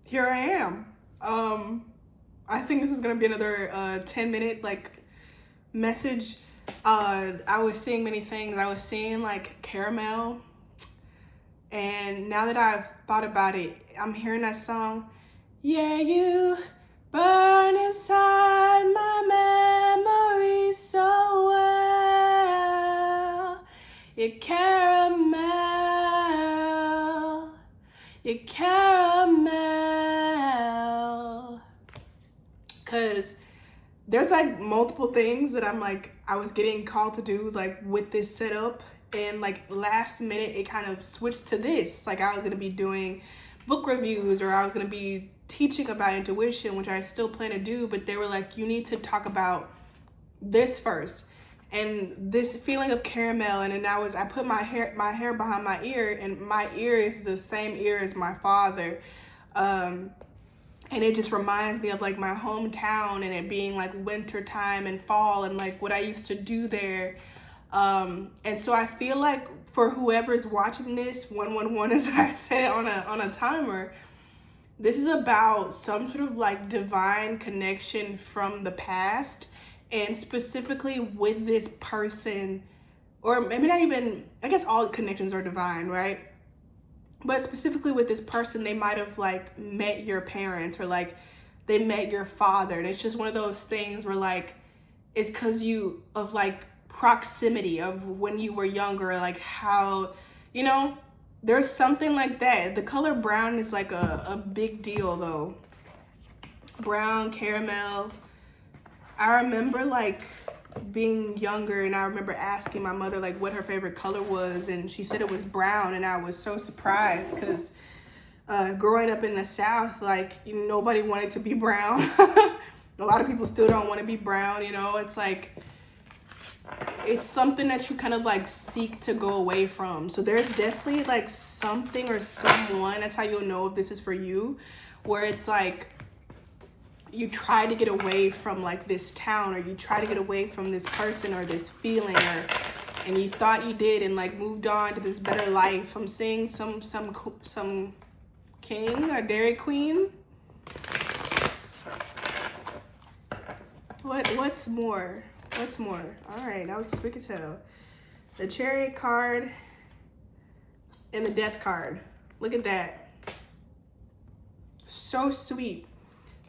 here I am. I think this is gonna be another 10-minute like message. I was seeing many things. I was seeing like caramel, and now that I've thought about it, I'm hearing that song. Yeah, you burn inside my memory so well. You caramel, you caramel. Cause there's like multiple things that I'm like, I was getting called to do like with this setup, and like last minute it kind of switched to this. Like I was gonna be doing book reviews, or I was gonna be teaching about intuition, which I still plan to do, but they were like, you need to talk about this first. And this feeling of caramel, and then I put my hair behind my ear, and my ear is the same ear as my father. And it just reminds me of like my hometown, and it being like winter time and fall, and like what I used to do there. And so I feel like for whoever's watching this, 111, as I said it on a timer, this is about some sort of like divine connection from the past, and specifically with this person, or maybe not even, I guess all connections are divine, right? But specifically with this person, they might have like met your parents, or like they met your father, and it's just one of those things where like it's because you of like proximity of when you were younger, like how, you know, there's something like that. The color brown is like a big deal though. Brown, caramel. I remember like being younger, and I remember asking my mother like what her favorite color was, and she said it was brown, and I was so surprised because growing up in the South, like nobody wanted to be brown. A lot of people still don't want to be brown, you know. It's like it's something that you kind of like seek to go away from. So there's definitely like something or someone, that's how you'll know if this is for you, where it's like you try to get away from like this town, or you try to get away from this person or this feeling, and you thought you did, and like moved on to this better life. I'm seeing some king or Dairy Queen. What's more? All right, that was quick as hell. The Chariot card and the Death card. Look at that. So sweet.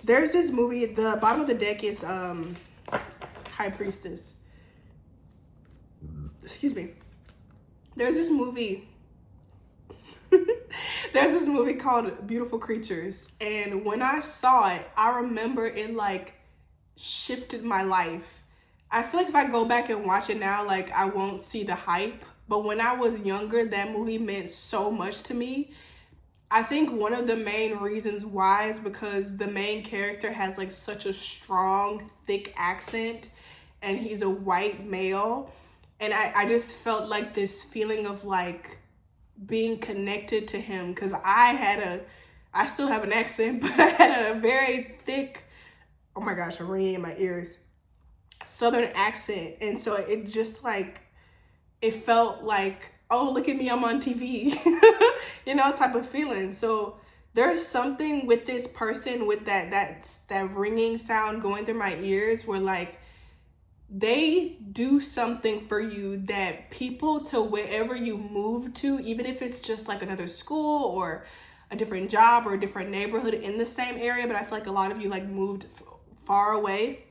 There's this movie, the bottom of the deck is High Priestess. Excuse me. There's this movie. There's this movie called Beautiful Creatures. And when I saw it, I remember it like shifted my life. I feel like if I go back and watch it now, like I won't see the hype. But when I was younger, that movie meant so much to me. I think one of the main reasons why is because the main character has like such a strong, thick accent, and he's a white male. And I just felt like this feeling of like being connected to him, because I still have an accent, but I had a very thick, oh my gosh, I'm ringing in my ears, Southern accent. And so it just like, it felt like, oh, look at me, I'm on TV, you know, type of feeling. So there's something with this person, with that ringing sound going through my ears, where like they do something for you that people to wherever you move to, even if it's just like another school or a different job or a different neighborhood in the same area, but I feel like a lot of you like moved far away.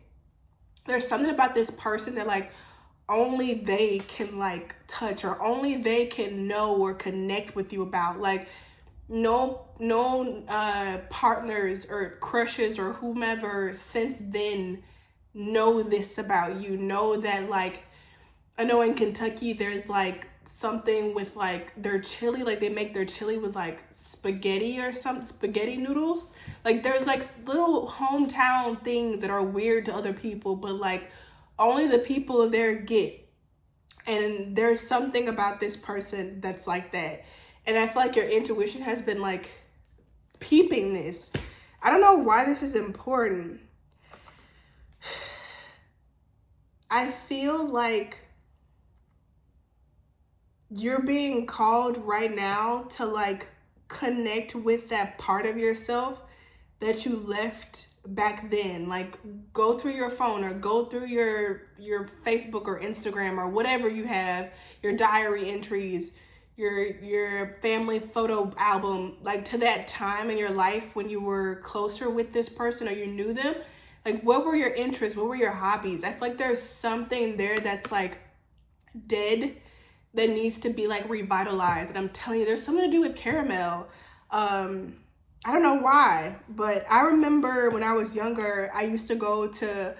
There's something about this person that like only they can like touch, or only they can know or connect with you about. Like no partners or crushes or whomever since then know this about you. Know that like, I know in Kentucky there's like something with like their chili, like they make their chili with like spaghetti or something, spaghetti noodles. Like there's like little hometown things that are weird to other people, but like only the people there get. And there's something about this person that's like that. And I feel like your intuition has been like peeping this. I don't know why this is important. I feel like you're being called right now to like connect with that part of yourself that you left back then. Like, go through your phone or go through your Facebook or Instagram or whatever you have, your diary entries, your family photo album, like to that time in your life when you were closer with this person or you knew them. Like, what were your interests? What were your hobbies? I feel like there's something there that's like dead that needs to be like revitalized. And I'm telling you, there's something to do with caramel. I don't know why, but I remember when I was younger, I used to go to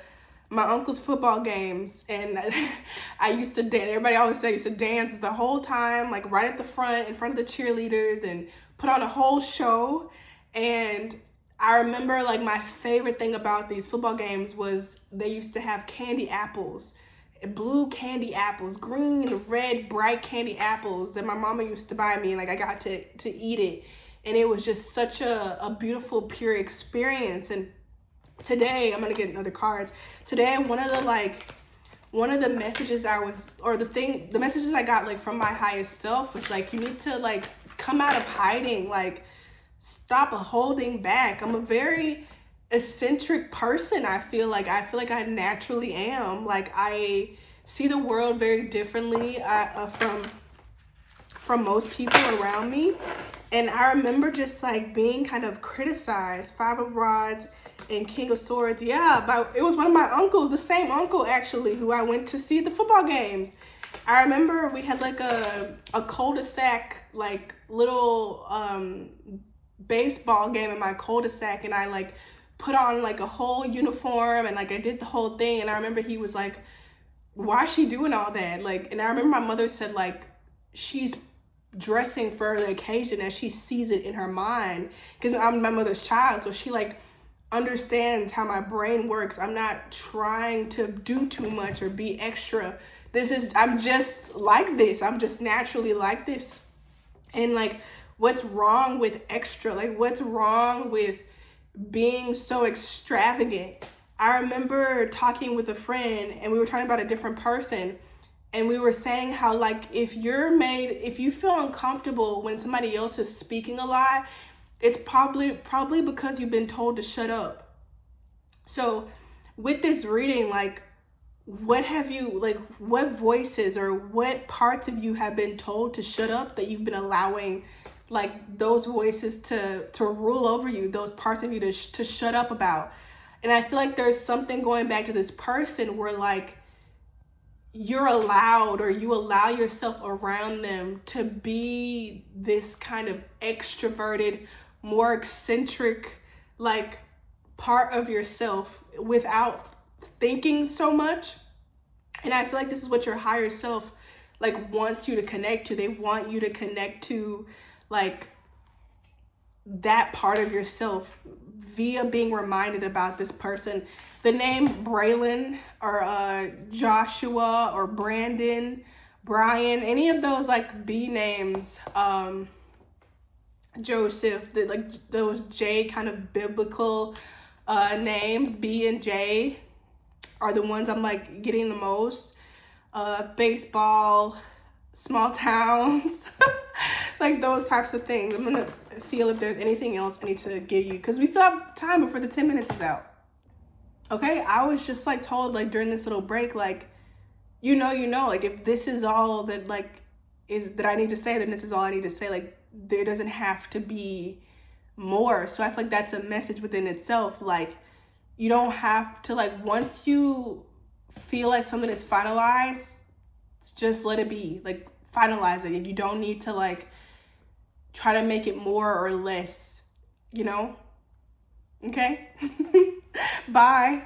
my uncle's football games, and I used to dance. Everybody always say I used to dance the whole time, like right at the front, in front of the cheerleaders, and put on a whole show. And I remember like my favorite thing about these football games was they used to have candy apples, blue candy apples, green, red, bright candy apples that my mama used to buy me, and like I got to eat it. And it was just such a beautiful, pure experience. And today, I'm gonna get another cards. Today, one of the messages the messages I got like from my highest self was like, you need to like come out of hiding, like stop holding back. I'm a very eccentric person. I feel like I naturally am. Like, I see the world very differently from most people around me. And I remember just like being kind of criticized. Five of Rods and King of Swords. Yeah, but it was one of my uncles, the same uncle actually, who I went to see at the football games. I remember we had like a cul-de-sac, like little baseball game in my cul-de-sac, and I like put on like a whole uniform and like I did the whole thing. And I remember he was like, why is she doing all that? Like, and I remember my mother said like, she's dressing for the occasion as she sees it in her mind, because I'm my mother's child, so she like understands how my brain works. I'm not trying to do too much or be extra. I'm just like this. I'm just naturally like this. And like, what's wrong with extra? Like, what's wrong with being so extravagant? I remember talking with a friend and we were talking about a different person. And we were saying how like, if you feel uncomfortable when somebody else is speaking a lot, it's probably because you've been told to shut up. So with this reading, like, what voices or what parts of you have been told to shut up that you've been allowing like those voices to rule over you, those parts of you to shut up about? And I feel like there's something going back to this person where like, you're allowed, or you allow yourself around them to be this kind of extroverted, more eccentric, like part of yourself without thinking so much. And I feel like this is what your higher self like wants you to connect to. They want you to connect to like that part of yourself via being reminded about this person. The name Braylon or Joshua or Brandon, Brian, any of those like B names, Joseph, like those J kind of biblical names, B and J are the ones I'm like getting the most. Baseball, small towns, like those types of things. I'm gonna feel if there's anything else I need to give you, because we still have time before the 10 minutes is out. Okay, I was just like told like during this little break, like, you know, like if this is all that like is that I need to say, then this is all I need to say. Like, there doesn't have to be more. So I feel like that's a message within itself. Like, you don't have to like, once you feel like something is finalized, just let it be. Like, finalize it. You don't need to like try to make it more or less, you know? Okay? Bye.